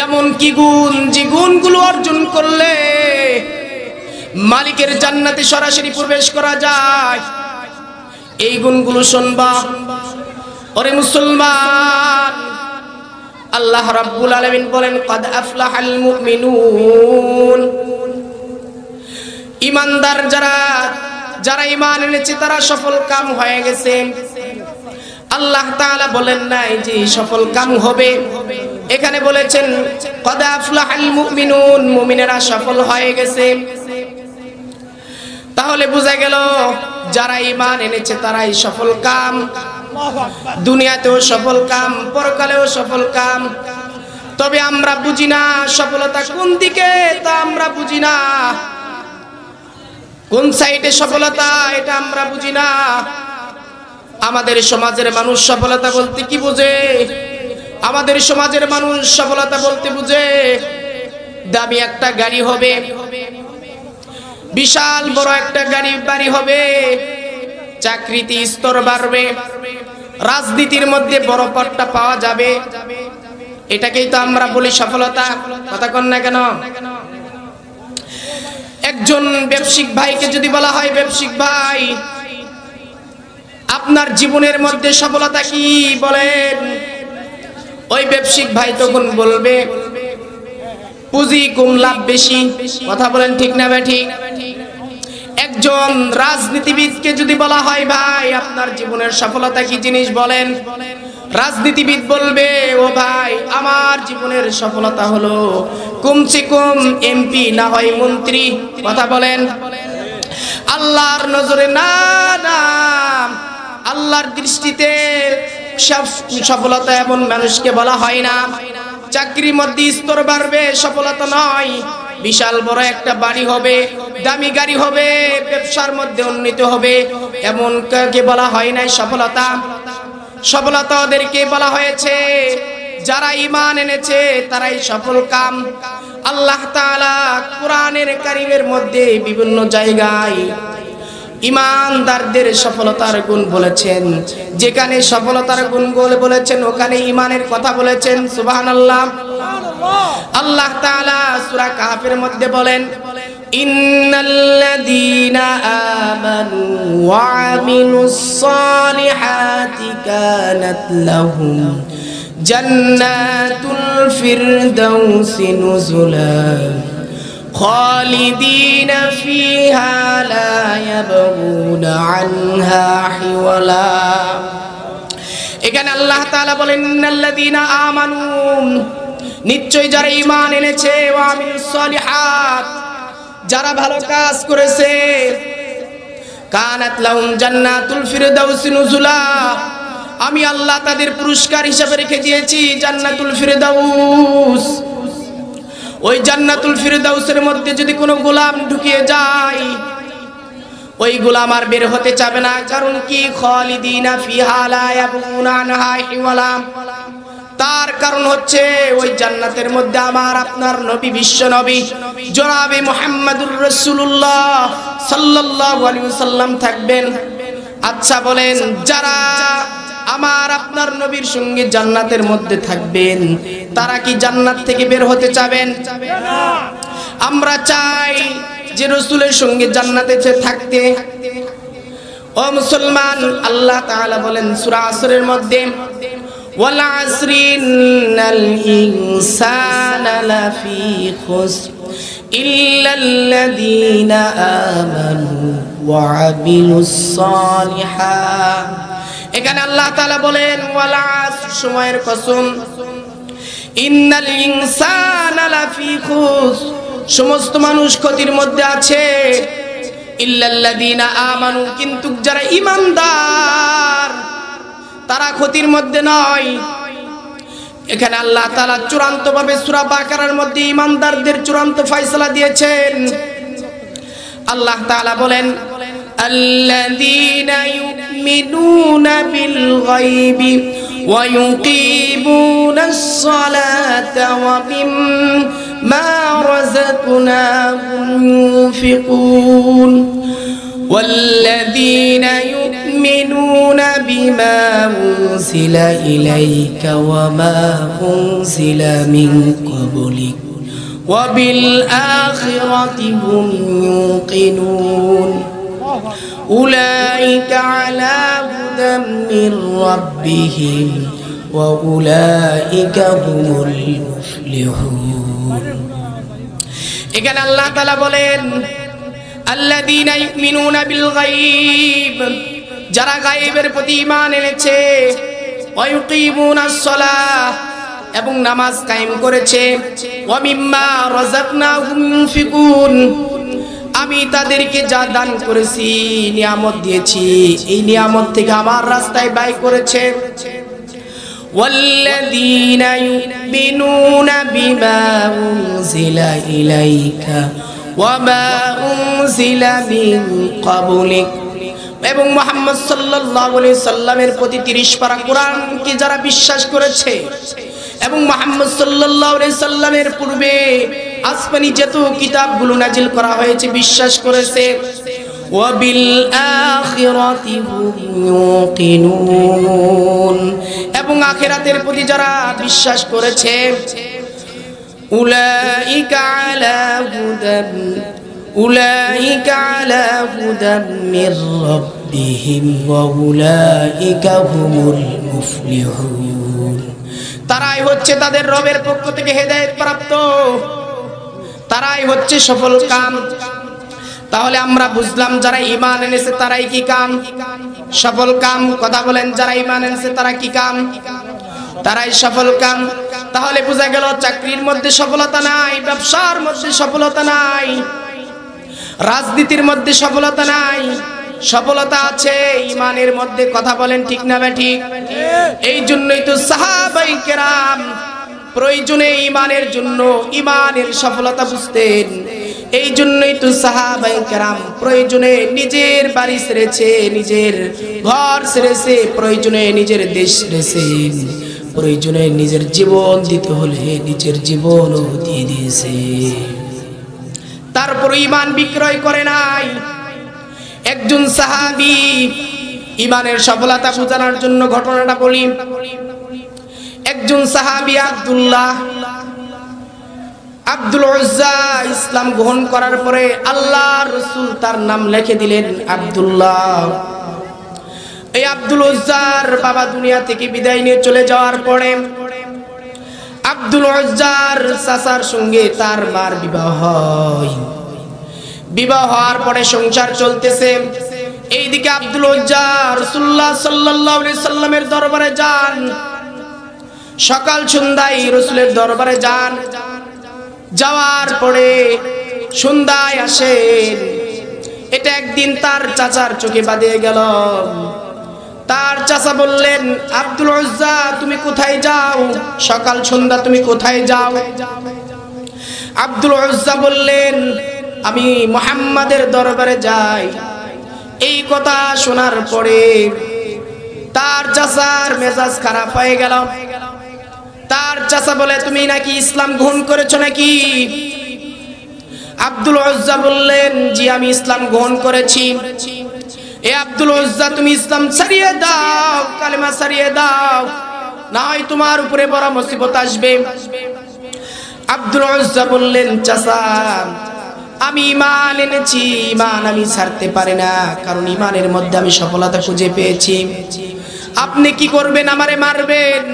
এমন কি গুণ, যে গুণগুলো অর্জন করলে মালিকের জান্নাতে সরাসরি প্রবেশ করা যায়। এই গুণগুলো শুনবা। ওরে মুসলমান, আল্লাহ রাব্বুল আলামিন বলেন ক্বাদ আফলাহাল মুমিনুন। ঈমানদার যারা ঈমান এনেছে তারা সফল কাম হয়ে গেছে। আল্লাহ তাআলা বলেন নাই যে সফল কাম হবে, এখানে বলেছেন ক্বাদ আফলাহাল মুমিনুন, মুমিনেরা সফল হয়ে গেছে। তাহলে বোঝা গেল যারা ঈমান এনেছে তারাই সফল কাম, দুনিয়াতেও সফল কাম, পরকালেও সফল কাম। তবে আমরা বুঝি না সফলতা কোন দিকে, তা আমরা বুঝি না। কোন সাইডে সফলতা এটা আমরা বুঝি না। আমাদের সমাজের মানুষ সফলতা বলতে কি বোঝে? আমাদের সমাজের মানুষ সফলতা বলতে বুঝে দামি একটা গাড়ি হবে, বিশাল বড় একটা বাড়ি হবে, চাকরিতে স্তর বাড়বে, রাজনীতির মধ্যে বড় পদটা পাওয়া যাবে। এটাকেই তো আমরা বলি সফলতা। কথা কন না কেন? একজন ব্যবসায়িক ভাইকে যদি বলা হয়, ব্যবসায়িক ভাই আপনার জীবনের মধ্যে সফলতা কি বলেন, ওই ব্যবসায়িক ভাই তখন বলবে পুঁজি কম লাভ বেশি। কথা বলেন ঠিক না বেঠিক? একজন রাজনীতিবিদকে যদি বলা হয় ভাই আপনার জীবনের সফলতা কি জিনিস বলেন, রাজনীতিবিদ বলবে ও ভাই আমার জীবনের সফলতা হলো কমসে কম এমপি না হয় মন্ত্রী। কথা বলেন। আল্লাহর নজরে না, আল্লাহর দৃষ্টিতে সফলতা এমন মানুষকে বলা হয় না। চাকরির মধ্যে স্তর বাড়বে সফলতা নয়, বিশাল বড় একটা বাড়ি হবে, দামি গাড়ি হবে, ব্যবসার মধ্যে উন্নতি হবে, এমন কাকে বলা হয় নাই সফলতা। সফলতা ওদেরকে বলা হয়েছে যারা ঈমান এনেছে তারাই সফল কাম। আল্লাহ তাআলা কোরআনের কারীমের মধ্যে বিভিন্ন জায়গায় ঈমানদারদের সফলতার গুণ বলেছেন। যেখানে সফলতার গুণ বলেছেন ওখানে ঈমানের কথা বলেছেন। সুবহানাল্লাহ। আল্লাহ তাআলা সূরা কাহফের মধ্যে বলেন ইন্নাল্লাযীনা আমানু ওয়া আমিলুস সালিহাতি কানাত লাহুম জান্নাতুল ফিরদাউসি নুজুলা খালিদিনা ফিহা লা ইয়াবগুনা আনহা হিওয়ালা। এখানে আল্লাহ তাআলা বলেন ইন্নাল্লাযীনা আমানু, নিশ্চয় যারা ঈমান এনেছে, ওয়া আমিলুস সালিহাত, যারা ভালো কাজ করেছে, কানাত লাহুম জান্নাতুল ফিরদাউসি নুজুলা, আমি আল্লাহ তাদের পুরস্কার হিসেবে রেখে দিয়েছি জান্নাতুল ফিরদাউস। ওই জান্নাতুল ফিরদাউসের মধ্যে যদি কোনো গোলাম ঢুকিয়ে যায়, ওই গোলাম আর বের হতে চাবে না। কারণ কি? খালিদিনা ফিহা লা ইয়াবগুনা আনহা হিওয়ালা। তার কারণ হচ্ছে ওই জান্নাতের মধ্যে আমার আপনার নবী, বিশ্ব নবী জনাবে মুহাম্মদুর রাসূলুল্লাহ সাল্লাল্লাহু আলাইহি ওয়াসাল্লাম থাকবেন। আচ্ছা বলেন, যারা আমার আপনার নবীর সঙ্গে জান্নাতের মধ্যে থাকবেন তারা কি জান্নাত থেকে বের হতে চাবেন? আমরা চাই যে রাসূলের সঙ্গে জান্নাতে থাকতে। ও মুসলমান, আল্লাহ তাআলা বলেন সূরা আসরের মধ্যে ওয়াল আসরি ইন্নাল ইনসানা লাফি খুসর ইল্লাল্লাযীনা আমানু ওয়া আমিলুস সালিহাত। এখানে আল্লাহ তাআলা বলেন ওয়াল আসর, সময়ের কসম, ইন্নাল ইনসানা লাফি খুসর, সমস্ত মানুষ ক্ষতির মধ্যে আছে, ইল্লাল্লাযীনা আমানু, কিন্তু যারা ঈমানদার তারা ক্ষতির মধ্যে নয়। এখানে আল্লাহ তাআলা চূড়ান্তভাবে সূরা বাকারার মধ্যে ঈমানদারদের চূড়ান্ত ফয়সালা দিয়েছেন। আল্লাহ তাআলা বলেন আল্লাযীনা ইউমিনুনা বিল গায়বি ওয়া ইউকিমুনাস সালাতা ওয়া মিম্মা রাযাকনাহুম ইউনফিকুন والذين يؤمنون بما أنزل إليك وما أنزل من قبلك وبالآخرة هم يوقنون أولئك على هدى من ربهم وأولئك هم المفلحون এখানে আল্লাহ তাআলা বলেন আল্লাযীনা ইউমিনুনা বিল গায়ব, যারা গায়েবের প্রতি ঈমান এনেছে, ওয়া ইউকিমুনাস সালাহ, এবং নামাজ কায়েম করেছে, ওয়া মিম্মা রাযাকনাহুম ইউনফিকুন, আমি তাদেরকে যা দান করেছি, নিয়ামত দিয়েছি, এই নিয়ামত থেকে আমার রাস্তায় ব্যয় করেছে। ওয়াল্লাযীনা ইউমিনুনা বিমা উনজিলা ইলাইকা ওয়া মা উনজিলা মিন ক্বাবলিক, এবং মুহাম্মদ সাল্লাল্লাহু আলাইহি সাল্লামের প্রতি 30 পারা কোরআনকে যারা বিশ্বাস করেছে, এবং মুহাম্মদ সাল্লাল্লাহু আলাইহি সাল্লামের পূর্বে আসমানি যত কিতাবগুলো নাজিল করা হয়েছে বিশ্বাস করেছে, ওয়া বিল আখিরাতি হুম ইউকিনুন, এবং আখিরাতের প্রতি যারা বিশ্বাস করেছে, উলাইকা আলা হুদাম মির রাব্বিহিম ওয়া উলাইকা হুমুল মুফলিহুন, তারাই হচ্ছে তাদের রবের পক্ষ থেকে হেদায়েত প্রাপ্ত, তারাই হচ্ছে সফল কাম। তাহলে আমরা বুঝলাম যারা ঈমান এনেছে তারাই কি কাম? সফল কাম। কথা বলেন, যারা ঈমান এনেছে তারা কি কাম? তারাই সফল কাম। তাহলে বোঝা গেল চাকরির মধ্যে সফলতা নাই, ব্যবসার মধ্যে সফলতা নাই, রাজনীতির মধ্যে সফলতা নাই, সফলতা আছে ঈমানের মধ্যে। কথা বলেন ঠিক না ঠিক? এই জন্যই তো সাহাবায়ে কেরাম প্রয়োজনে ঈমানের জন্য ঈমানের সফলতা বুঝতেন। এই জন্যই তো সাহাবায়ে কেরাম প্রয়োজনে নিজের বাড়ি ছেড়েছে, নিজের ঘর ছেড়েছে, প্রয়োজনে নিজের দেশ ছেড়েছে, প্রয়োজনে নিজের জীবন দিতে হলে নিজের জীবনও দিয়ে দিয়েছে। তারপর ঈমান বিক্রয় করে নাই। একজন সাহাবী, ঈমানের সফলতা বোঝানোর জন্য ঘটনাটা বলি। একজন সাহাবী আব্দুল উজ্জা ইসলাম গ্রহণ করার পরে আল্লাহর রাসূল তার নাম লিখে দিলেন আব্দুল্লাহ। এই আব্দুল উজ্জার বাবা দুনিয়া থেকে বিদায় নিয়ে চলে যাওয়ার পরে আব্দুল উজ্জার চাচার সঙ্গে তার মার বিবাহ হয়। বিবাহ হওয়ার পরে সংসার চলতেছে। এইদিকে আব্দুল উজ্জা রাসূলুল্লাহ সাল্লাল্লাহু আলাইহি সাল্লামের দরবারে যান, সকাল সন্ধ্যায় রাসূলের দরবারে যান। যাওয়ার পরে সন্ধ্যায় আসেন। এটা একদিন তার চাচার চোখে বাঁধে গেল। তার চাচা বললেন, আব্দুল উজ্জা তুমি কোথায় যাও? সকাল সন্ধ্যা তুমি কোথায় যাও? আব্দুল উজ্জা বললেন, আমি মুহাম্মাদের দরবারে যাই। এই কথা শোনার পরে তার চাচার মেজাজ খারাপ হয়ে গেল। তার চাচা বলে, তুমি নাকি ইসলাম গ্রহণ করেছো নাকি? আব্দুল উজ্জা বললেন, জি আমি ইসলাম গ্রহণ করেছি। এ আব্দুল উজ্জা তুমি ইসলাম ছাড়িয়ে দাও, কালেমা ছাড়িয়ে দাও, না হয় তোমার উপরে বড় মুসিবত আসবে। আব্দুল উজ্জা বললেন, চাচা আমি ঈমান এনেছি, ঈমান আমি ছাড়তে পারি না, কারণ ঈমানের মধ্যে আমি সফলতা খুঁজে পেয়েছি। আপনি কি করবেন? আমারে মারবেন?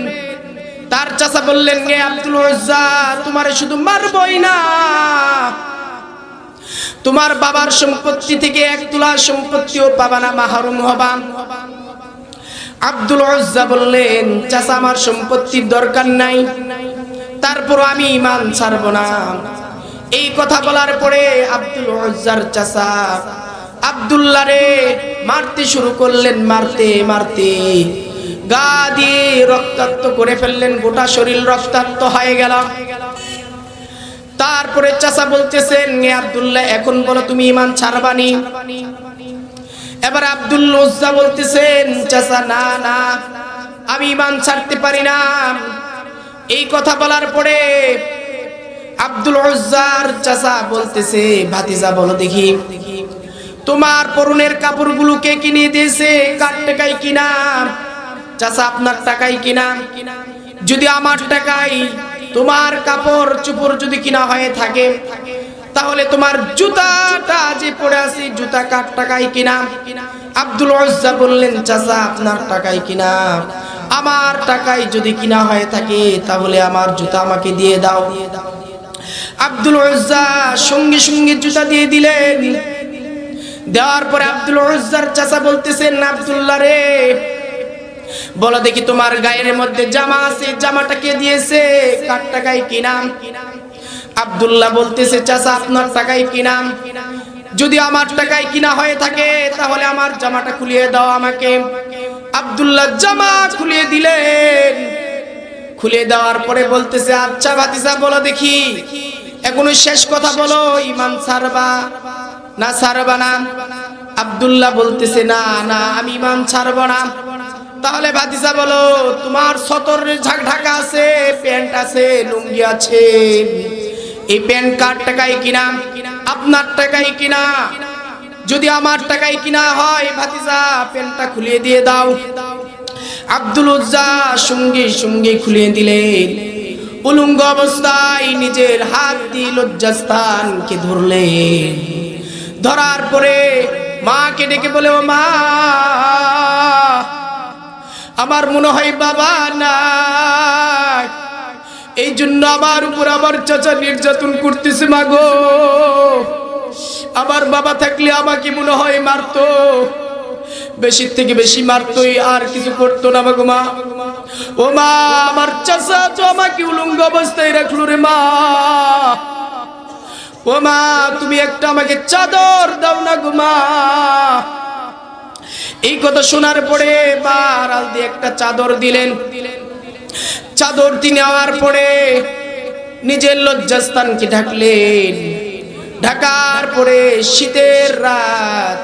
তার চাচা বললেন, গে আব্দুল উজ্জা তোমারে শুধু মারবই না, তোমার বাবার সম্পত্তি থেকে 1 তোলা সম্পত্তিও পাবা না, মাহরুম হবা। আব্দুল উজ্জা বললেন, চাচা আমার সম্পত্তির দরকার নাই, তারপর আমি ঈমান ছাড়ব না। এই কথা বলার পরে আব্দুল উজ্জার চাচা আব্দুল্লাহ রে মারতে শুরু করলেন। মারতে মারতে গা দিয়ে রক্তাক্ত করে ফেললেন, গোটা শরীর রক্তাক্ত হয়ে গেল। তারপরে চাচা বলতেছেন, এ আব্দুল্লাহ এখন বলো তুমি ঈমান ছাড়বানি? এবার আব্দুল উজ্জা বলতেছেন, চাচা না না আমি ঈমান ছাড়তে পারি না। এই কথা বলার পরে আব্দুল উজ্জার চাচা বলতেছে, ভাতিজা বলো দেখি তোমার পরনের কাপড়গুলো কে কিনে দিয়েছে? কার টাকায় কিনা? চাচা আপনার টাকায় কিনা? যদি আমার টাকায় তোমার কাপড় চোপড় যদি কিনা হয়ে থাকে, তাহলে তোমার জুতাটা যে পরে আছে জুতা কার টাকায় কিনা? আব্দুল উজ্জা বললেন, চাচা আপনার টাকায় কিনা। আমার টাকায় যদি কিনা হয়ে থাকে তাহলে আমার জুতা আমাকে দিয়ে দাও। আব্দুল উজ্জা সঙ্গে সঙ্গে জুতা দিয়ে দিলেন। দেওয়ার পরে আব্দুল উজ্জার চাচা বলতেছেন, আব্দুল্লাহ রে, বলো দেখি তোমার গায়ের মধ্যে জামা আছে, জামাটা কে দিয়েছে? কার টাকায় কিনা? আব্দুল্লাহ বলতেছে, চাচা আপনার টাকায় কিনা। যদি আমার টাকায় কিনা হয়ে থাকে তাহলে আমার জামাটা খুলিয়ে দাও আমাকে। আব্দুল্লাহ জামা খুলিয়ে দিলেন। খুলে দেওয়ার পরে বলতেছে, আচ্ছা ভাতিজা বলো দেখি, এখনো শেষ কথা বলো, ঈমান ছাড়বা না ছাড়বা না? আব্দুল্লাহ বলতেছে, না না, আমি ঈমান ছাড়ব না। তাহলে ভাতিজা বলো, তোমার সতর ঢাকা আছে, প্যান্ট আছে, লুঙ্গি আছে, এই প্যান্ট কার টাকায় কিনা? আপনার টাকায় কিনা? যদি আমার টাকায় কিনা হয় ভাতিজা প্যান্টটা খুলিয়ে দিয়ে দাও। আব্দুল উজ্জা সঙ্গে সঙ্গে খুলিয়ে দিলেন। উলঙ্গ অবস্থায় নিজের হাত দিয়ে লজ্জাস্থানকে ধরলেন। ধরার পরে মাকে ডেকে বলে, ও মা, আমার মনে হয় বাবা না, এই জন্য আমার উপর আমার চাচা নির্যাতন করতেছে। মা গো, আমার বাবা থাকলে আমাকে মনে হয় মারতো, বেশি থেকে বেশি মারতোই, আর কিছু করতো না। গো মা, ও মা, আমার চাচা তো আমাকে উলঙ্গ অবস্থায় রাখলো রে মা। ও মা, তুমি একটা আমাকে চাদর দাও না গো মা। এই কথা শোনার পরে বারাল দিয়ে একটা চাদর দিলেন। চাদর তিনি নেওয়ার পরে নিজের লজ্জাস্থানকে ঢাকলেন। ঢাকার পরে শীতের রাত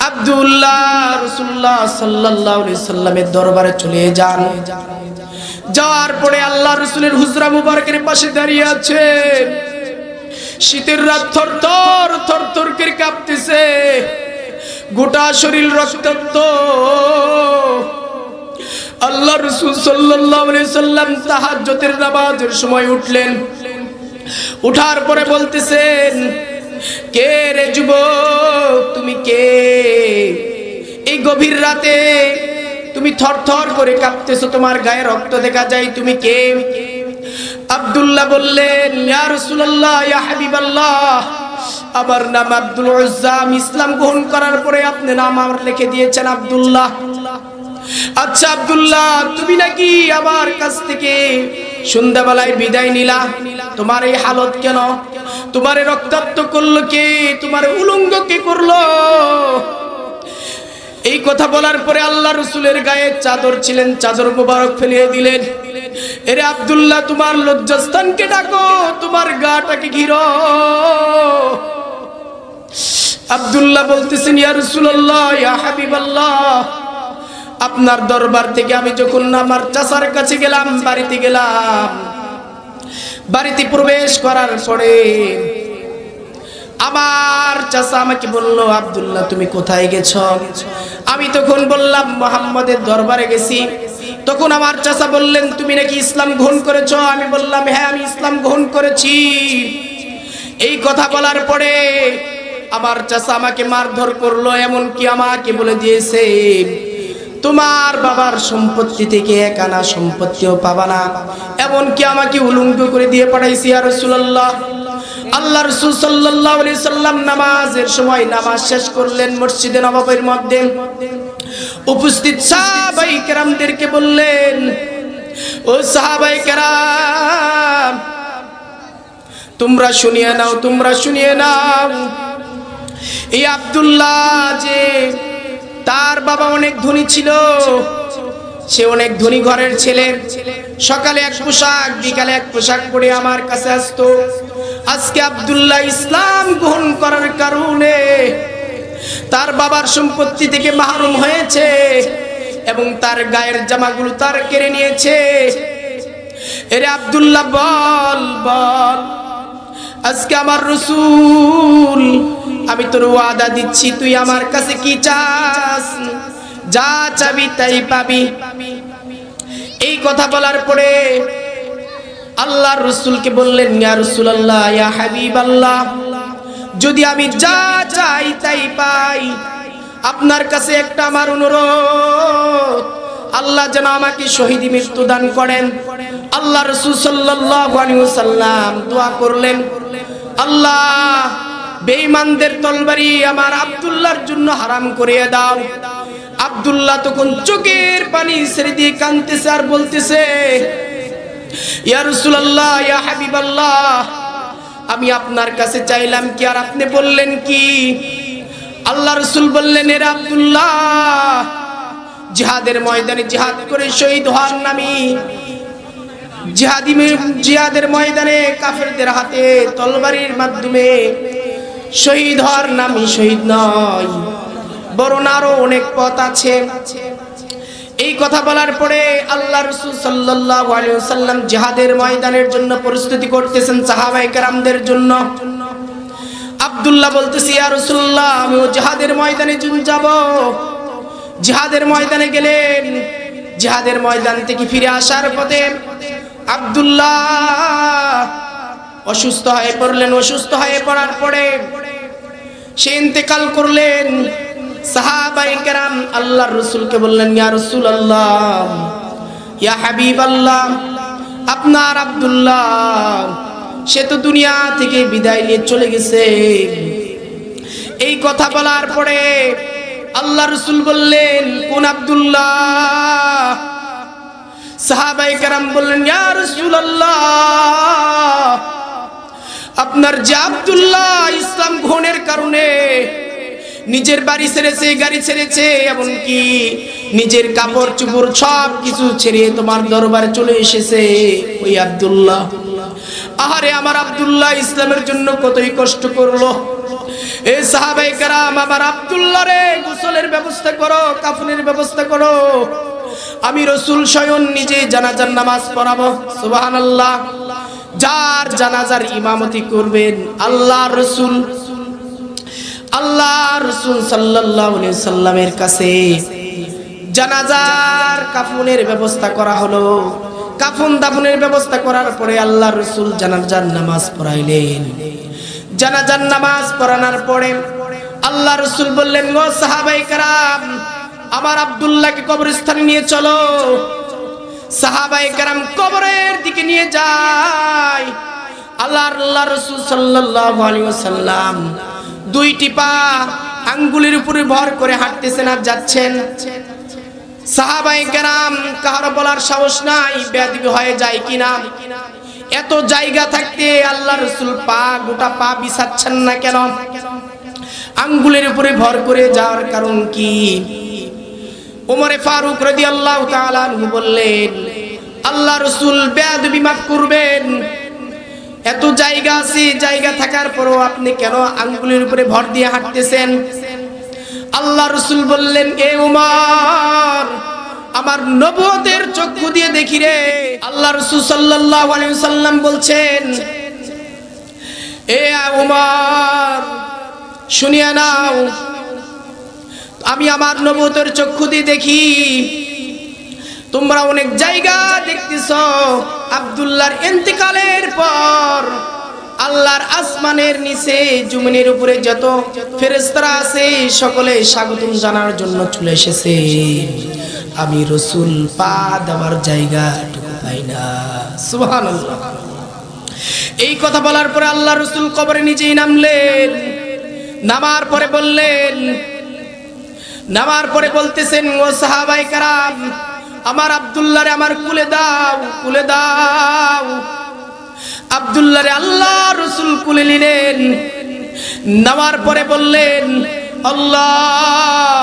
আব্দুল্লাহ রাসূলুল্লাহ সাল্লাল্লাহু আলাইহি সাল্লামের দরবারে চলে যান। যাওয়ার পরে আল্লাহ রাসূলের হুজরা মুবারকের পাশে দাঁড়িয়ে আছেন। শীতের রাত থরথর থরথর করে কাঁপতেছে, গোটা শরীর রক্তাক্ত। আল্লাহ রাসূল সাল্লাল্লাহু আলাইহি সাল্লাম তাহাজ্জুদের নামাজের সময় উঠলেন। উঠার পরে বলতেছেন, কে রে যুবক, তুমি কে? এই গভীর রাতে তুমি থরথর করে কাঁপতেছো, তোমার গায়ে রক্ত দেখা যায়, তুমি কে? আব্দুল্লাহ বললেন, ইয়া রাসূলুল্লাহ, ইয়া হাবিবাল্লাহ, আমার নাম আব্দুল উজ্জা। আমি ইসলাম গ্রহণ করার পরে আপনি নাম আমার লিখে দিয়েছেন আব্দুল্লাহ। আচ্ছা আব্দুল্লাহ, তুমি নাকি আমার কাছ থেকে সন্ধ্যাবেলায় বিদায় নিলা, তোমার এই হালত কেন? তোমার রক্তাক্ত করলো কে? তোমার উলঙ্গ কে করলো? এই কথা বলার পরে আল্লাহ রাসূলের গায়ে চাদর ছিলেন, চাদর মোবারক ফেলিয়ে দিলেন। এরে আব্দুল্লাহ, তোমার লজ্জাস্থানকে ডাকো, তোমার গাটাকে ঘিরো। আব্দুল্লাহ বলতেছেন, ইয়া রাসূলুল্লাহ, ইয়া হাবিবাল্লাহ, আপনার দরবার থেকে আমি যখন আমার চাচার কাছে গেলাম, বাড়িতে গেলাম, বাড়িতে প্রবেশ করার পরে আমার চাচা আমাকে বলল, আব্দুল্লাহ তুমি কোথায় গেছো? আমি তখন বললাম, মুহাম্মাদের দরবারে গেছি। তখন আমার চাচা বললেন, তুমি নাকি ইসলাম গ্রহণ করেছো? আমি বললাম, হ্যাঁ আমি ইসলাম গ্রহণ করেছি। এই কথা বলার পরে আমার চাচা আমাকে মারধর করলো, এমনকি আমাকে বলে দিয়েছে, তোমার বাবার সম্পত্তি থেকে এক আনা সম্পত্তিও পাবা না, এমনকি আমাকে উলঙ্গ করে দিয়ে পাঠাইছি। ইয়া রাসূলুল্লাহ, আল্লাহ রাসূল সাল্লাল্লাহু আলাইহি সাল্লাম নামাজের সময় নামাজ শেষ করলেন মসজিদে নববীর মধ্যে। উপস্থিত সাহাবায়ে কেরামদেরকে বললেন, ও সাহাবায়ে কেরাম, তোমরা শুনিয়ে নাও, তোমরা শুনিয়ে নাও, এই আব্দুল্লাহ যে তার বাবা অনেক ধনী ছিল, সে অনেক ধনী ঘরের ছেলে, সকালে এক পোশাক বিকালে এক পোশাক পরে আমার কাছে আসতো। আজকে আব্দুল্লাহ ইসলাম গ্রহণ করার কারণে তার বাবার সম্পত্তি থেকে মাহরুম হয়েছে এবং তার গায়ের জামাগুলো তার কেড়ে নিয়েছে। এরে আব্দুল্লাহ বল বল, আজকে আমার রাসূল আমি তোর ওয়াদা দিচ্ছি তুই আমার কাছে কি চাস যা চাবি তাই পাবি। এই কথা বলার পরে আল্লাহর রাসূলকে বললেন ইয়া রাসূলুল্লাহ ইয়া হাবিবাল্লাহ যদি আমি যা চাই তাই পাই আপনার কাছে একটা আমার অনুরোধ আল্লাহ যেন আমাকে শহীদি মৃত্যু দান করেন। আল্লাহ রাসূল সাল্লাল্লাহু আলাইহি ওয়াসাল্লাম দোয়া করলেন আল্লাহ বেঈমানদের তলবারি আমার আব্দুল্লাহর জন্য হারাম করে দাও। আব্দুল্লাহ তখন চোখের পানি ছেড়ে দিয়ে কাঁদতেছে আর বলতেছে ইয়া রাসূলুল্লাহ ইয়া হাবিবাল্লাহ আমি আপনার কাছে চাইলাম কি আর আপনি বললেন কি? আল্লাহ রাসূল বললেন এর আব্দুল্লাহ জিহাদের ময়দানে জিহাদ করে শহীদ হওয়ার নামী জিহাদের ময়দানে কাফেরদের হাতে তলবারির মাধ্যমে শহীদ হওয়ার নামী শহীদ নয় বরং আরো অনেক পথ আছে। এই কথা বলার পরে আল্লাহ রাসূল সাল্লাল্লাহু আলাইহি ওয়াসাল্লাম জিহাদের ময়দানের জন্য প্রস্তুতি করতেছেন সাহাবায়ে কেরামদের জন্য। আব্দুল্লাহ বলতেছে ইয়া রাসূলুল্লাহ আমি জিহাদের ময়দানে যাব। জিহাদের ময়দানে গেলেন, জিহাদের ময়দান থেকে ফিরে আসার পথে আব্দুল্লাহ অসুস্থ হয়ে পড়লেন। অসুস্থ হয়ে পড়ার পরে সে ইন্তেকাল করলেন। সাহাবায়ে কেরাম আল্লাহর রাসূলকে বললেন ইয়া রাসূলুল্লাহ ইয়া হাবিবাল্লাহ আপনার আব্দুল্লাহ সে তো দুনিয়া থেকে বিদায় নিয়ে চলে গেছে। এই কথা বলার পরে আল্লাহর রাসূল বললেন কোন আব্দুল্লাহ? সাহাবায়ে কেরাম বললেন ইয়া রাসূলুল্লাহ আপনার যে আব্দুল্লাহ ইসলাম গ্রহণের কারণে নিজের বাড়ি ছেড়েছে, গাড়ি ছেড়েছে, এমনকি নিজের কাপড় চোপড় সব কিছু ছেড়ে তোমার দরবারে চলে এসেছে ওই আব্দুল্লাহ। আহারে আমার আব্দুল্লাহ ইসলামের জন্য কতই কষ্ট করলো। এই সাহাবায়ে কেরাম আমার আব্দুল্লাহ রে গোসলের ব্যবস্থা করো, কাফনের ব্যবস্থা করো, আমি রাসূল স্বয়ং নিজে জানাজার নামাজ পড়াবো। সুবহানাল্লাহ। যার জানাজার ইমামতি করবেন আল্লাহর রাসূল সাল্লাল্লাহু আলাইহি সাল্লামের কাছে জানাজার কাফনের ব্যবস্থা করা হলো। কাফন দাফনের ব্যবস্থা করার পরে আল্লাহর রাসূল জানাজার নামাজ পড়াইলেন। জানাজার নামাজ পড়ানোর পরে আল্লাহর রাসূল বললেন ও সাহাবায়ে কেরাম আমার আব্দুল্লাহকে কবরস্থানে নিয়ে চলো। সাহাবায়ে কেরাম কবরের দিকে নিয়ে যায়। আল্লাহর রাসূল সাল্লাল্লাহু আলাইহি ওয়াসাল্লাম দুইটি পা আঙ্গুলের উপরে ভর করে হাঁটতেছেন আর যাচ্ছেন। সাহাবায়ে কেরাম কারো বলার সাহস নাই বেয়াদবি হয়ে যায় কিনা। এত জায়গা থাকতে আল্লাহর রাসূল গোটা পা বিছাচ্ছেন না কেন? আঙ্গুলের উপরে ভর করে যাওয়ার কারণ কি? ওমরে ফারুক রাদিয়াল্লাহু তাআলা আনহু বললেন আল্লাহর রাসূল বেয়াদবি মাফ করবেন, এত জায়গা আছে, জায়গা থাকার পরও আপনি কেন আঙ্গুলের উপরে ভর দিয়ে হাঁটতেছেন? আল্লাহর রাসূল বললেন এ উমর আমার নবুয়তের চক্ষু দিয়ে দেখি রে। আল্লাহর রাসূল সাল্লাল্লাহু আলাইহি ওয়াসাল্লাম বলছেন এ উমর শুনিয়া নাও, আমি আমার নবুয়তের চক্ষু দিয়ে দেখি তোমরা অনেক জায়গা দেখতেছো। আব্দুল্লাহর ইন্তেকালের পর আল্লাহর আসমানের নিচে জমিনের উপরে যত ফেরেশতারা আছে সকলে স্বাগতম জানার জন্য চলে এসেছে। আমি রাসূল পা দেওয়ার জায়গাটুকু পাই না। সুবহানাল্লাহ। এই কথা বলার পরে আল্লাহর রাসূল কবরে নিজেই নামলেন। নামার পরে বললেন, নামার পরে বলতেছেন ও সাহাবায়ে কেরাম আমার আব্দুল্লাহরে আমার কুলে দাও, কুলে দাও। আব্দুল্লাহরে আল্লাহর রাসূল কুলে নিলেন। নামার পরে বললেন আল্লাহ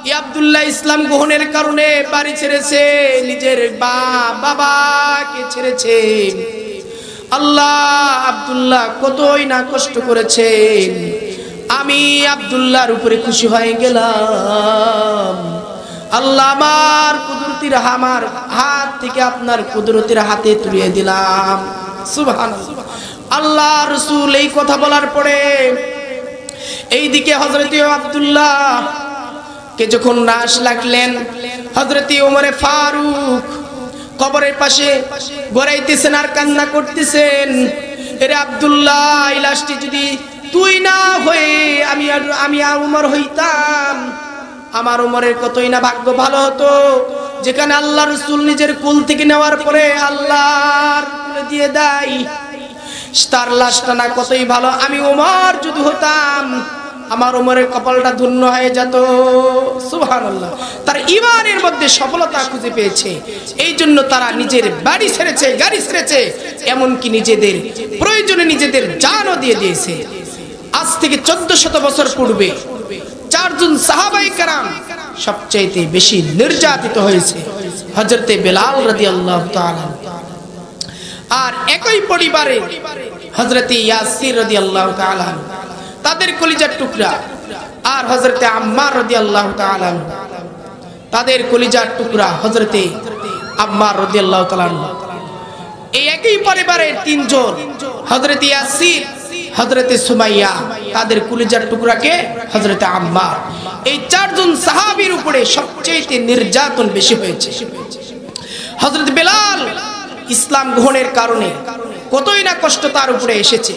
এই আব্দুল্লাহ ইসলাম গ্রহণের কারণে বাড়ি ছেড়েছে, নিজের বাবাকে ছেড়েছে। আল্লাহ আব্দুল্লাহ কতই না কষ্ট করেছে, আমি আব্দুল্লাহর উপরে খুশি হয়ে গেলাম। আল্লাহ আমার কুদরতির আমার হাত থেকে আপনার কুদরতির হাতে তুলে দিলাম। সুবহানাল্লাহ। আল্লাহ রাসূল এই কথা বলার পরে এইদিকে হযরত আব্দুল্লাহ কে যখন নাশ লাগলেন, হযরত ওমরে ফারুক কবরের পাশে গড়াইতেছেন আর কান্না করতেছেন, এরে আব্দুল্লাহ এই লাশটি যদি তুই না হয়ে আমি ওমর হইতাম, আমার ওমরের কতই না ভাগ্য ভালো হতো, যেখানে আল্লাহ রাসূল নিজের কুল থেকে নেওয়ার পরে আল্লাহর কুলে দিয়ে দেয়, তার লাশটা না কতই ভালো, আমি ওমর যদি হতাম আমার ওমরের কপালটা ধন্য হয়ে যেত। সুবহানাল্লাহ। তার ঈমানের মধ্যে সফলতা খুঁজে পেয়েছে, এই জন্য তারা নিজের বাড়ি ছেড়েছে, গাড়ি ছেড়েছে, এমনকি নিজেদের প্রয়োজনে নিজেদের জানও দিয়ে দিয়েছে। আজ থেকে 1400 বছর পূর্বে 4 জন সাহাবায়ে কেরাম সবচেয়ে বেশি নির্যাতিত হয়েছে, হযরতে বেলাল রাদিয়াল্লাহু তাআলা, আর একই পরিবারে হযরতে ইয়াসির রাদিয়াল্লাহু তাআলা তাদের কলিজার টুকরা, আর হযরতে আম্মার রাদিয়াল্লাহু তাআলা তাদের কলিজার টুকরা হযরতে আম্মার রাদিয়াল্লাহু তাআলা। এই একই পরিবারের 3 জন, হযরতে ইয়াসির, হযরতে সুমাইয়া, তাদের কলিজার টুকরাকে হযরতে আম্মার। এই 4 জন সাহাবীর উপরে সবচেয়ে নির্যাতন বেশি হয়েছে। হযরত বেলাল ইসলাম গ্রহণের কারণে কতই না কষ্ট তার উপরে এসেছে,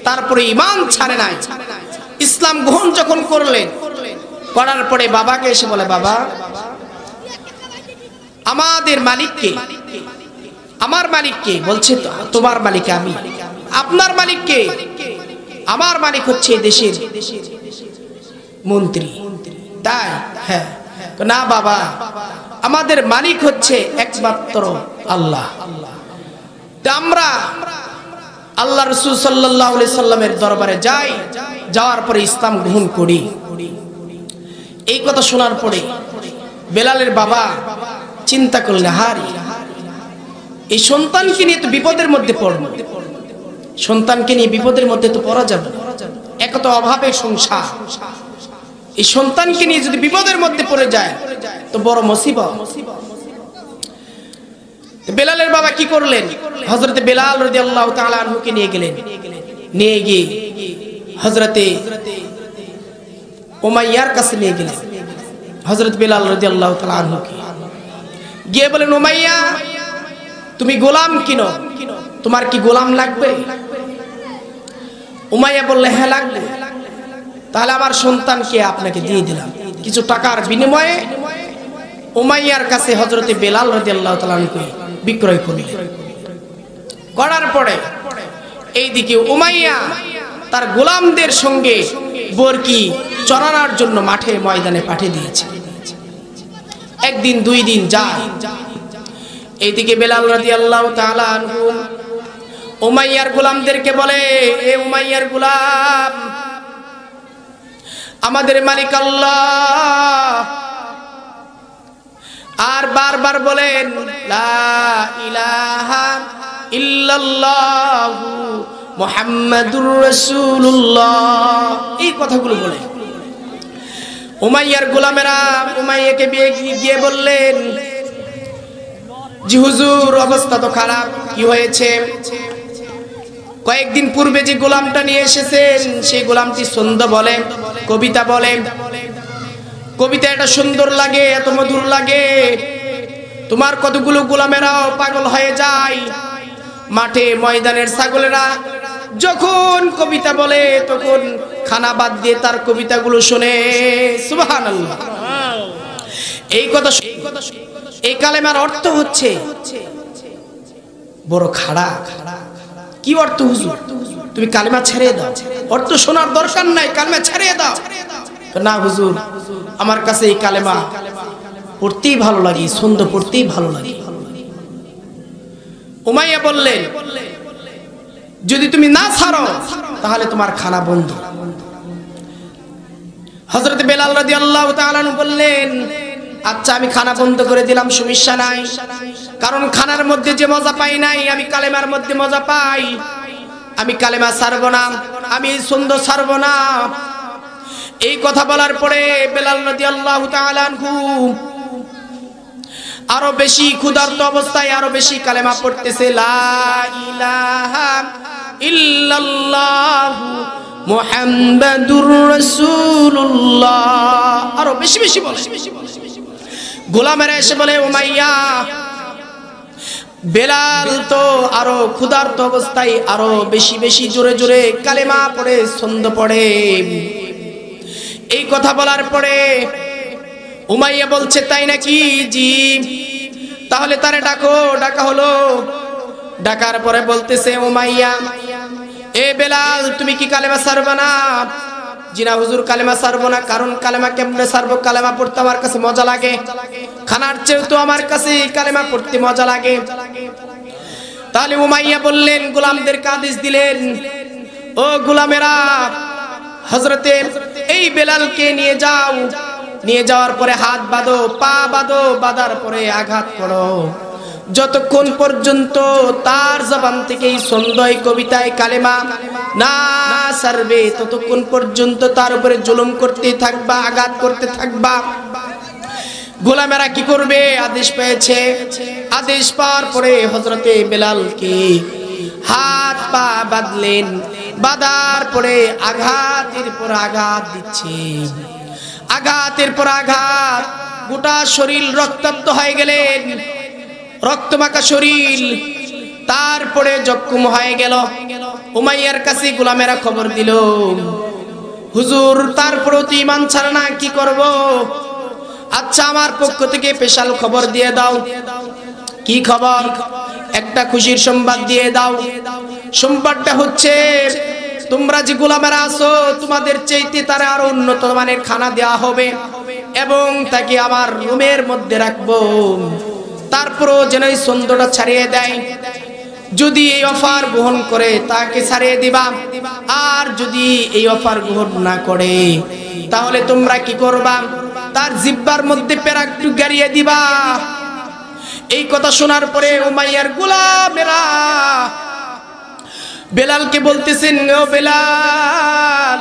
তারপরে ঈমান ছাড়ে নাই। ইসলাম গ্রহণ যখন করলেন, করার পরে বাবাকে এসে বলে, বাবা আমাদের মালিককে, আমার মালিককে? বলছে তোমার মালিক আমি। আপনার মালিককে? আমার মালিক হচ্ছে দেশের মন্ত্রী। তাই? হ্যাঁ। না বাবা, আমাদের মালিক হচ্ছে একমাত্র আল্লাহ। আমরা আল্লাহ রাসূল সাল্লাল্লাহু আলাইহি সাল্লামের দরবারে যাই, যাওয়ার পরে ইসলাম গ্রহণ করি। এই কথা শোনার পরে বেলালের বাবা চিন্তা করলেন, হারি এই সন্তানকে নিয়ে তো বিপদের মধ্যে পড়ব, সন্তানকে নিয়ে বিপদের মধ্যে তো পড়া যাবে, এক তো অভাবের সংসার, এই সন্তানকে নিয়ে যদি বিপদের মধ্যে পড়ে যায় তো বড় মুসিবত। বেলালের বাবা কি করলেন? হযরতে বেলাল রাদিয়াল্লাহু তাআলা আনহুকে নিয়ে গেলেন, নিয়ে গিয়ে হযরতে উমাইয়ার কাছে নিয়ে গেলেন। হযরত বেলাল রাদিয়াল্লাহু তাআলা আনহুকে গিয়ে বলেন, উমাইয়া তুমি গোলাম কিনো, তোমার কি গোলাম লাগবে? উমাইয়া বললে, হ্যাঁ লাগবে। তাহলে আমার সন্তানকে আপনাকে দিয়ে দিলাম। কিছু টাকার বিনিময়ে উমাইয়ার কাছে হযরতে বেলাল রাদিয়াল্লাহু তাআলা আনহুকে বিক্রয় করলেন। করার পরে এইদিকে উমাইয়া তার গোলামদের সঙ্গে বরকি চড়ানোর জন্য মাঠে ময়দানে পাঠিয়ে দিয়েছে। একদিন 2 দিন যায়, এইদিকে বেলাল রাদিয়াল্লাহু তাআলা আনহু উমাইয়ার গোলামদেরকে বলে, এ উমাইয়ার গোলাম, আমাদের মালিক আল্লাহ, আর বারবার বলেন লা ইলাহা ইল্লাল্লাহু মুহাম্মাদুর রাসূলুল্লাহ, এই কথাগুলো বলে। উমাইয়ার গোলামেরা উমাইয়াকে গিয়ে বললেন, জি হুজুর অবস্থা তো খারাপ, কি হয়েছে? কয়েকদিন পূর্বে যে গোলামটা নিয়ে এসেছেন সেই গোলামটি ছন্দ বলে, কবিতা বলে, কবিতা এটা সুন্দর লাগে, এত মধুর লাগে, তোমার কতগুলো গোলামেরাও পাগল হয়ে যায়। মাঠে ময়দানের ছাগলেরা যখন কবিতা বলে তখন খানা বাদ দিয়ে তার কবিতাগুলো শুনে। সুবহানাল্লাহ। এই কথা, এই কালেমার অর্থ হচ্ছে বড় খাড়া। কি অর্থ হুজুর? তুমি কালেমা ছেড়ে দাও, অর্থ শোনার দরকার নাই, কালেমা ছেড়ে দাও। না হুজুর, আমার কাছে এই কালেমা পড়তেই ভালো লাগে, ছন্দ পড়তেই ভালো লাগে। উমাইয়া বললেন, যদি তুমি না ছাড়ো তাহলে তোমার খানা বন্ধ। হযরত বেলাল রাদিয়াল্লাহু তাআলা বললেন, আচ্ছা আমি খানা বন্ধ করে দিলাম, সমস্যা নাই, কারণ খানার মধ্যে যে মজা পাই নাই আমি কালেমার মধ্যে মজা পাই। আমি কালেমা ছাড়বো না, আমি ছন্দ ছাড়বো না। এই কথা বলার পরে বেলাল রাদিয়াল্লাহু তাআলা আনহু আরো বেশি ক্ষুধার্ত অবস্থায় আরো বেশি কালেমা পড়তেছে, লা ইলাহা ইল্লাল্লাহ ইল্লাল্লাহু মুহাম্মাদুর রাসূলুল্লাহ। আরো বেশি বেশি বলে। গোলামেরা এসে বলে উমাইয়া, বেলাল তো আরো ক্ষুধার্ত অবস্থায় আরো বেশি বেশি জোরে জোরে কালেমা পড়ে ছন্দ পড়ে। এই কথা বলার পরে উমাইয়া বলছে তাই নাকি? জি। তাহলে তারে ডাকো। ডাকা হলো। ডাকার পরে বলতেছে উমাইয়া, এ বেলাল তুমি কি কালেমা ছাড়বে না? জি না হুজুর, কালেমা ছাড়বো না। কারণ কালেমা কেমনে ছাড়বো? কালেমা পড়তে আমার কাছে মজা লাগে, খানার চেয়েও তো আমার কাছে কালেমা পড়তে মজা লাগে। তাহলে উমাইয়া বললেন, গোলামদেরকে আদেশ দিলেন, ও গোলামেরা, হযরতে এই বেলালকে নিয়ে যাও। নিয়ে যাওয়ার পরে হাত বাঁধো, পা বাঁধো, বাঁধার পরে আঘাত করো। যতক্ষণ পর্যন্ত তার জবান থেকে এই ছন্দই কবিতায় কালেমা না ছাড়বে ততক্ষণ পর্যন্ত তার উপরে জুলুম করতে থাকবা, আঘাত করতে থাকবা। গোলামেরা কি করবে? আদেশ পেয়েছে। আদেশ পাওয়ার পরে হযরতে বেলালকে হাত পা বাঁধলেন। বাঁধার পরে আঘাতের পর আঘাত দিচ্ছে, আঘাতের পর আঘাত। গোটা শরীর রক্তাক্ত হয়ে গেলেন, রক্তমাখা শরীর। তারপরে জখম হয়ে গেল। উমাইয়ার কাছে গোলামেরা খবর দিল, হুজুর তারপরেও তো ঈমান ছাড়া না, কি করব? আচ্ছা আমার পক্ষ থেকে স্পেশাল খবর দিয়ে দাও। কি খবর? একটা খুশির সংবাদ দিয়ে দাও। সংবাদটা হচ্ছে, তোমরা যে গোলামেরা আছো তোমাদের চাইতে তার আরো উন্নত মানের খানা দেওয়া হবে এবং তাকে আমার রুমের মধ্যে রাখবো। তারপরও যেন এই ছন্দটা ছাড়িয়ে দেয়। যদি এই অফার গ্রহণ করে তাকে ছাড়িয়ে দিবা, আর যদি এই অফার গ্রহণ না করে তাহলে তোমরা কি করবা? তার জিহ্বার মধ্যে পেরাকটু গাড়িয়ে দিবা। এই কথা শোনার পরে উমাইয়ার গোলামেরা বেলালকে বলতেছেন, ও বেলাল,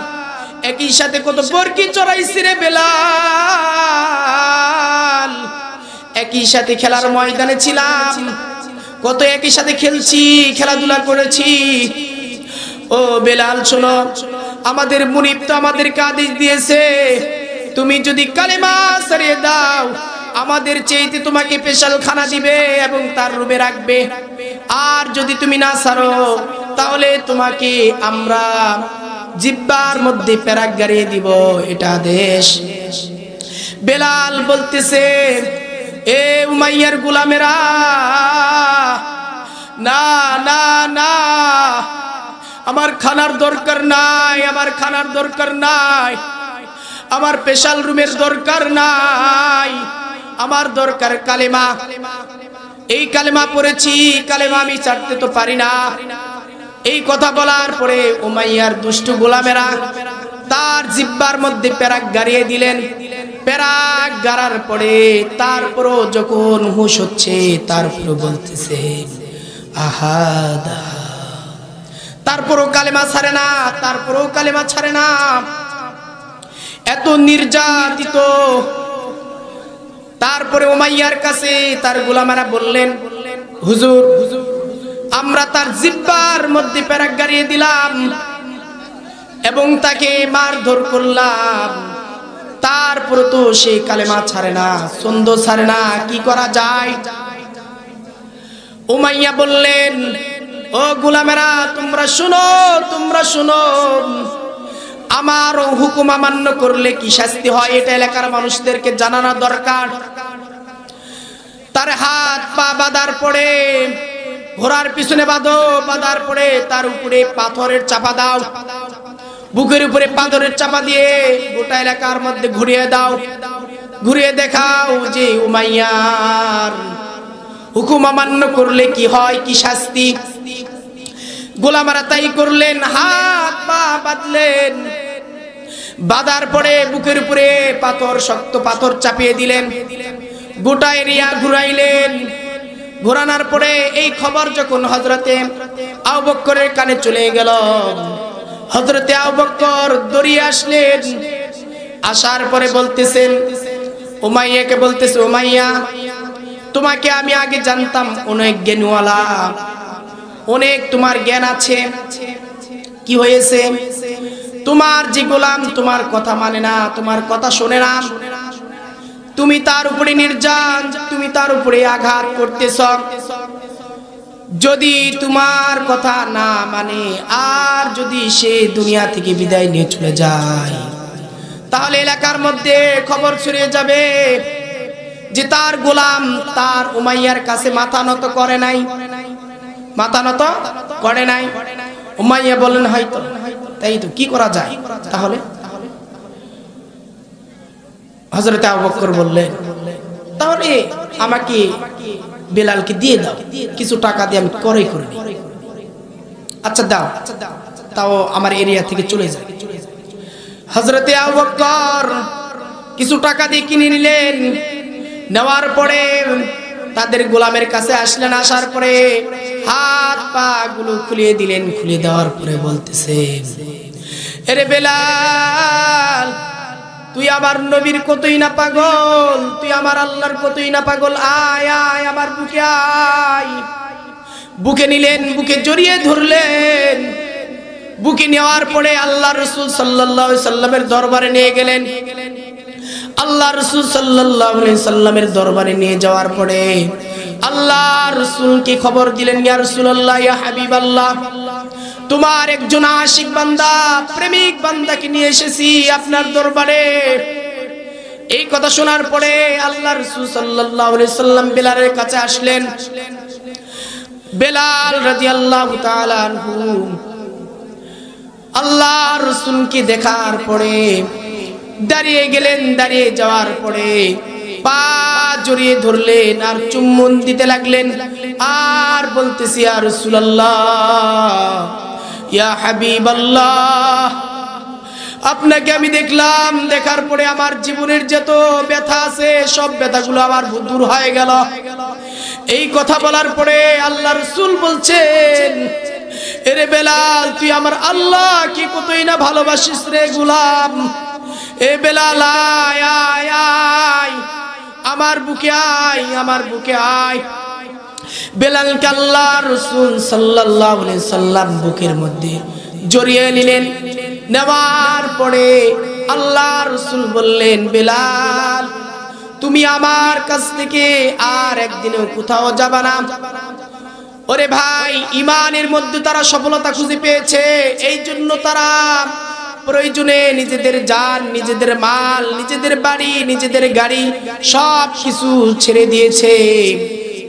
একই সাথে কত বরকি চড়াইছি রে বেলাল, একই সাথে খেলার ময়দানে ছিলাম, কত একই সাথে খেলছি, খেলাধুলা করেছি। ও বেলাল শোনো, আমাদের মুনিব তো আমাদেরকে আদেশ দিয়েছে, তুমি যদি কালেমা ছাড়িয়ে দাও আমাদের চাইতে তোমাকে স্পেশাল খানা দিবে এবং তার রুমে রাখবে, আর যদি তুমি না ছাড়ো তাহলে তোমাকে আমরা জিহ্বার মধ্যে পেরাক গাড়িয়ে দিব, এটা আদেশ। বেলাল বলতেছে, এ উমাইয়ার গোলামেরা, না না না, আমার খানার দরকার নাই, আমার খানার দরকার নাই, আমার স্পেশাল রুমের দরকার নাই, আমার দরকার কালেমা। এই কালেমা পড়েছি, কালেমা আমি ছাড়তে তো পারি না। এই কথা বলার পরে উমাইয়ার দুষ্ট গোলামেরা তার জিহ্বার মধ্যে পেরাক গাড়িয়ে দিলেন। পেরাক গাড়ার পরে তারপরও যখন হুঁশ হচ্ছে তারপরও বলতেছে আহাদ, তারপরও কালেমা ছাড়ে না, তারপরও কালেমা ছাড়ে না। এত নির্যাতিত। তারপরে উমাইয়ার কাছে তার গোলামেরা বললেন, হুজুর, আমরা তার জিহ্বার মধ্যে পেরাক গাড়িয়ে দিলাম এবং তাকে মারধর করলাম, তারপরে তো সে কালেমা ছাড়ে না, ছন্দ ছাড়ে না, কি করা যায়? উমাইয়া বললেন, ও গোলামেরা, তোমরা শুনো, তোমরা শুনো, আমার হুকুম অমান্য করলে কি শাস্তি হয় এটা এলাকার মানুষদেরকে জানানো দরকার। তার হাত পা বাঁধার পরে ঘোড়ার পিছনে বাঁধো, বাঁধার পরে তার উপরে পাথরের চাপা দাও, বুকের উপরে পাথরের চাপা দিয়ে গোটা এলাকার মধ্যে ঘুরিয়ে দাও, ঘুরিয়ে দেখাও যে উমাইয়ার হুকুম অমান্য করলে কি হয়, কি শাস্তি। গোলামেরা তাই করলেন, হাত পা বাঁধলেন, বাঁধার পরে বুকের উপরে পাথর, শক্ত পাথর চাপিয়ে দিলেন, গোটা এরিয়া ঘুরাইলেন। ঘোরানোর পরে এই খবর যখন হযরতে আবু বকরের কানে চলে গেল, হযরতে আবু বকর দৌড়িয়ে আসলেন। আসার পরে বলতেছেন, উমাইয়াকে বলতেছে, উমাইয়া, তোমাকে আমি আগে জানতাম অনেক জ্ঞানওয়ালা, অনেক তোমার জ্ঞান আছে, কি হয়েছে? তোমার যে গোলাম তোমার কথা মানে না, তোমার কথা শোনে না, তুমি তার উপরে নির্যাতন, তুমি তার উপরে আঘাত করতেছ। যদি তোমার কথা না মানে আর যদি সে দুনিয়া থেকে বিদায় নিয়ে চলে যায়, তাহলে এলাকার মধ্যে খবর ছড়িয়ে যাবে যে তার গোলাম তার উমাইয়ার কাছে মাথা নত করে নাই, মাথা নত করে নাই। উমাইয়া বলেন হয়তো তাই, তো কি করা যায় তাহলে? হযরত আবু বকর বললেন তাহলে আমাকে বেলালকে দিয়ে দাও, কিছু টাকা দিয়ে আমি ক্রয় করে নিই। আচ্ছা দাও, তাও আমার এরিয়া থেকে চলে যায়। হযরত আবু বকর কিছু টাকা দিয়ে কিনে নিলেন। নেওয়ার পরে তাদের গোলামের কাছে আসলেন। আসার পরে হাত পা গুলো খুলিয়ে দিলেন। খুলে দেওয়ার পরে বলতেছে, আরে বেলাল, তুই আমার নবীর কতই না পাগল, তুই আমার আল্লাহর কতই না পাগল, আয় আয় আমার বুকে আয়। বুকে নিলেন, বুকে জড়িয়ে ধরলেন। বুকে নেওয়ার পরে আল্লাহ রাসূল সাল্লাল্লাহু আলাইহি সাল্লামের দরবারে নিয়ে গেলেন। আল্লাহ রাসূল সাল্লাল্লাহু আলাইহি সাল্লামের দরবারে নিয়ে যাওয়ার পরে আল্লাহ রাসূলকে খবর দিলেন, ইয়া রাসূলুল্লাহ, ইয়া হাবিবাল্লাহ, তোমার একজন আশিক বান্দা, প্রেমিক বান্দাকে নিয়ে এসেছি আপনার দরবারে। এই কথা শোনার পরে আল্লাহ রাসূল সাল্লাল্লাহু আলাইহি সাল্লাম বেলালের কাছে আসলেন। বেলাল রাদিয়াল্লাহু তাআলা আনহু আল্লাহ রাসূলকে দেখার পরে দাঁড়িয়ে গেলেন। দাঁড়িয়ে যাওয়ার পরে পা জড়িয়ে ধরলেন আর চুম্বন দিতে লাগলেন। আর বলতেছি, ইয়া রাসূলুল্লাহ, ইয়া হাবিবাল্লাহ, আপনাকে আমি দেখলাম, দেখার পরে আমার জীবনের যত ব্যথা আছে সব ব্যথাগুলো আমার দূর হয়ে গেল। এই কথা বলার পরে আল্লাহ রাসূল বলছেন, এরে বেলাল, তুই আমার আল্লাহকে কতই না ভালোবাসিস রে গোলাম। এ বেলাল, আয় আয় আয় আমার বুকে আয়, আমার বুকে আয়। বেলালকে আল্লাহ রাসূল সাল্লাল্লাহু আলাইহি সাল্লাম বুকের মধ্যে জড়িয়ে নিলেন। নেওয়ার পরে আল্লাহ রাসূল বললেন, বেলাল, তুমি আমার কাছ থেকে আর একদিনও কোথাও যাবা না। ওরে ভাই, ঈমানের মধ্যে তারা সফলতা খুঁজে পেয়েছে, এই জন্য তারা প্রয়োজনে নিজেদের জান, নিজেদের মাল, নিজেদের বাড়ি, নিজেদের গাড়ি সব কিছু ছেড়ে দিয়েছে,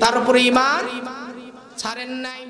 তার উপরে ঈমান ছাড়েন নাই।